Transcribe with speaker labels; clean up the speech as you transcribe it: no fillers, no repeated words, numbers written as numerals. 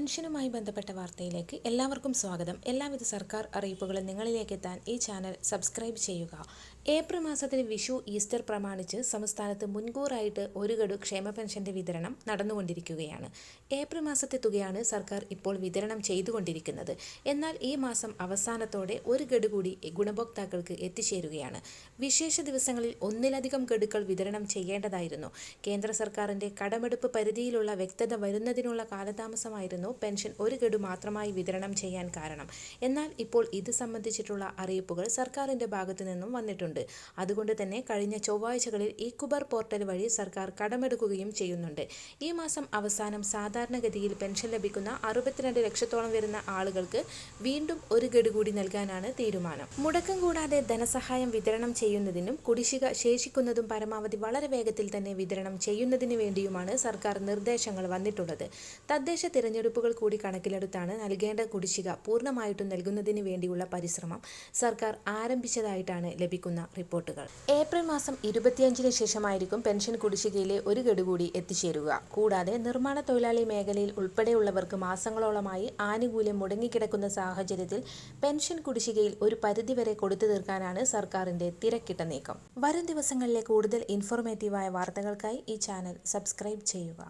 Speaker 1: പെൻഷനുമായി ബന്ധപ്പെട്ട വാർത്തയിലേക്ക് എല്ലാവർക്കും സ്വാഗതം. എല്ലാവിധ സർക്കാർ അറിയിപ്പുകളും നിങ്ങളിലേക്ക് എത്താൻ ഈ ചാനൽ സബ്സ്ക്രൈബ് ചെയ്യുക. ഏപ്രിൽ മാസത്തിലെ വിഷു, ഈസ്റ്റർ പ്രമാണിച്ച് സംസ്ഥാനത്ത് മുൻകൂറായിട്ട് ഒരു ഗഡു ക്ഷേമ പെൻഷന്റെ വിതരണം നടന്നുകൊണ്ടിരിക്കുകയാണ്. ഏപ്രിൽ മാസത്തെ തുകയാണ് സർക്കാർ ഇപ്പോൾ വിതരണം ചെയ്തുകൊണ്ടിരിക്കുന്നത്. എന്നാൽ ഈ മാസം അവസാനത്തോടെ ഒരു ഗഡു കൂടി ഗുണഭോക്താക്കൾക്ക് എത്തിച്ചേരുകയാണ്. വിശേഷ ദിവസങ്ങളിൽ ഒന്നിലധികം ഗഡുക്കൾ വിതരണം ചെയ്യേണ്ടതായിരുന്നു. കേന്ദ്ര സർക്കാരിന്റെ കടമെടുപ്പ് പരിധിയിലുള്ള വ്യക്തത വരുന്നതിനുള്ള കാലതാമസമായിരുന്നു പെൻഷൻ ഒരു ഗഡു മാത്രമായി വിതരണം ചെയ്യാൻ കാരണം. എന്നാൽ ഇപ്പോൾ ഇത് സംബന്ധിച്ചിട്ടുള്ള അറിയിപ്പുകൾ സർക്കാരിന്റെ ഭാഗത്തു നിന്നും വന്നിട്ടുണ്ട്. അതുകൊണ്ട് തന്നെ കഴിഞ്ഞ ചൊവ്വാഴ്ചകളിൽ ഇ-കുബർ പോർട്ടൽ വഴി സർക്കാർ കടമെടുക്കുകയും ചെയ്യുന്നുണ്ട്. ഈ മാസം അവസാനം സാധാരണഗതിയിൽ പെൻഷൻ ലഭിക്കുന്ന 62 ലക്ഷത്തോളം വരുന്ന ആളുകൾക്ക് വീണ്ടും ഒരു ഗഡു കൂടി നൽകാനാണ് തീരുമാനം. മുടക്കം കൂടാതെ ധനസഹായം വിതരണം ചെയ്യുന്നതിനും കുടിശ്ശിക ശേഷിക്കുന്നതും പരമാവധി വളരെ വേഗത്തിൽ തന്നെ വിതരണം ചെയ്യുന്നതിന് വേണ്ടിയുമാണ് സർക്കാർ നിർദ്ദേശങ്ങൾ വന്നിട്ടുള്ളത്. തദ്ദേശ തിരഞ്ഞെടുപ്പുകൾ കൂടി കണക്കിലെടുത്താണ് നൽകേണ്ട കുടിശ്ശിക പൂർണ്ണമായിട്ടും നൽകുന്നതിന് വേണ്ടിയുള്ള പരിശ്രമം സർക്കാർ ആരംഭിച്ചതായിട്ടാണ് ലഭിക്കുന്ന റിപ്പോർട്ടുകൾ. ഏപ്രിൽ മാസം 25-ന് ശേഷമായിരിക്കും പെൻഷൻ കുടിശ്ശികയിലെ ഒരു ഗഡു കൂടി എത്തിച്ചേരുക. കൂടാതെ നിർമ്മാണ തൊഴിലാളി മേഖലയിൽ ഉൾപ്പെടെയുള്ളവർക്ക് മാസങ്ങളോളമായി ആനുകൂല്യം മുടങ്ങിക്കിടക്കുന്ന സാഹചര്യത്തിൽ പെൻഷൻ കുടിശ്ശികയിൽ ഒരു പരിധിവരെ കൊടുത്തു തീർക്കാനാണ് സർക്കാരിന്റെ തിരക്കിട്ട നീക്കം. വരും ദിവസങ്ങളിലെ കൂടുതൽ ഇൻഫോർമേറ്റീവായ വാർത്തകൾക്കായി ഈ ചാനൽ സബ്സ്ക്രൈബ് ചെയ്യുക.